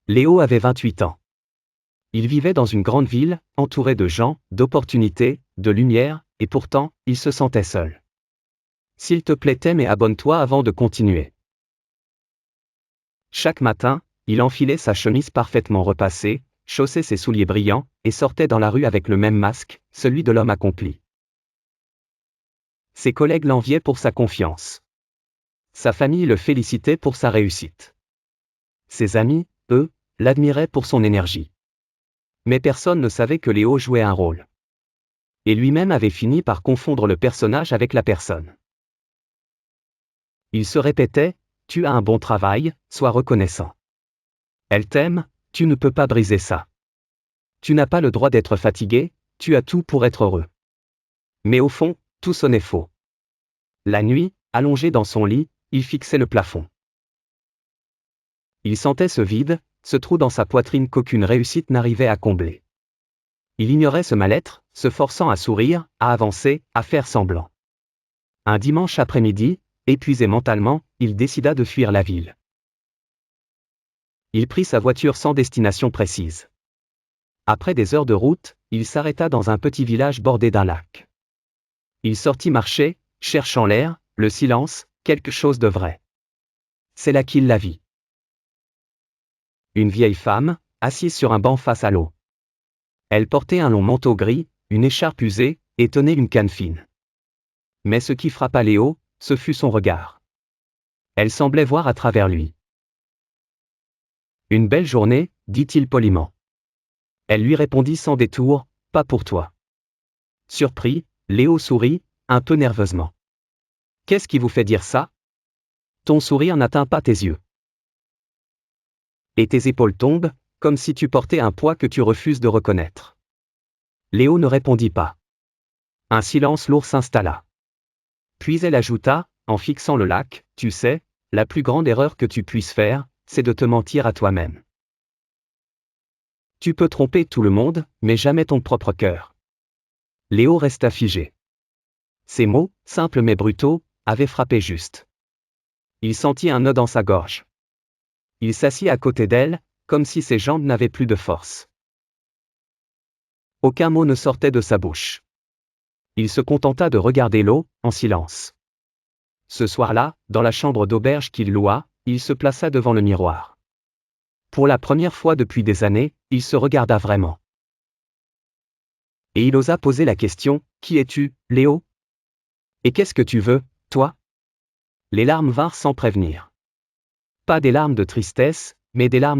Léo avait 28 ans. Il vivait dans une grande ville, entouré de gens, d'opportunités, de lumière, et pourtant, il se sentait seul. S'il te plaît, t'aime et abonne-toi avant de continuer. Chaque matin, il enfilait sa chemise parfaitement repassée, chaussait ses souliers brillants, et sortait dans la rue avec le même masque, celui de l'homme accompli. Ses collègues l'enviaient pour sa confiance. Sa famille le félicitait pour sa réussite. Ses amis, eux, l'admiraient pour son énergie. Mais personne ne savait que Léo jouait un rôle. Et lui-même avait fini par confondre le personnage avec la personne. Il se répétait, « Tu as un bon travail, sois reconnaissant. Elle t'aime, tu ne peux pas briser ça. Tu n'as pas le droit d'être fatigué, tu as tout pour être heureux. » Mais au fond, tout sonnait faux. La nuit, allongé dans son lit, il fixait le plafond. Il sentait ce vide, ce trou dans sa poitrine qu'aucune réussite n'arrivait à combler. Il ignorait ce mal-être, se forçant à sourire, à avancer, à faire semblant. Un dimanche après-midi, épuisé mentalement, il décida de fuir la ville. Il prit sa voiture sans destination précise. Après des heures de route, il s'arrêta dans un petit village bordé d'un lac. Il sortit marcher, cherchant l'air, le silence, quelque chose de vrai. C'est là qu'il la vit. Une vieille femme, assise sur un banc face à l'eau. Elle portait un long manteau gris, une écharpe usée, et tenait une canne fine. Mais ce qui frappa Léo, ce fut son regard. Elle semblait voir à travers lui. Une belle journée, dit-il poliment. Elle lui répondit sans détour, pas pour toi. Surpris, Léo sourit, un peu nerveusement. Qu'est-ce qui vous fait dire ça? Ton sourire n'atteint pas tes yeux. Et tes épaules tombent, comme si tu portais un poids que tu refuses de reconnaître. Léo ne répondit pas. Un silence lourd s'installa. Puis elle ajouta, en fixant le lac, tu sais, la plus grande erreur que tu puisses faire, c'est de te mentir à toi-même. Tu peux tromper tout le monde, mais jamais ton propre cœur. Léo resta figé. Ces mots, simples mais brutaux, avaient frappé juste. Il sentit un nœud dans sa gorge. Il s'assit à côté d'elle, comme si ses jambes n'avaient plus de force. Aucun mot ne sortait de sa bouche. Il se contenta de regarder l'eau, en silence. Ce soir-là, dans la chambre d'auberge qu'il loua, il se plaça devant le miroir. Pour la première fois depuis des années, il se regarda vraiment. Et il osa poser la question, « Qui es-tu, Léo? Et qu'est-ce que tu veux, toi ?» Les larmes vinrent sans prévenir. Pas des larmes de tristesse, mais des larmes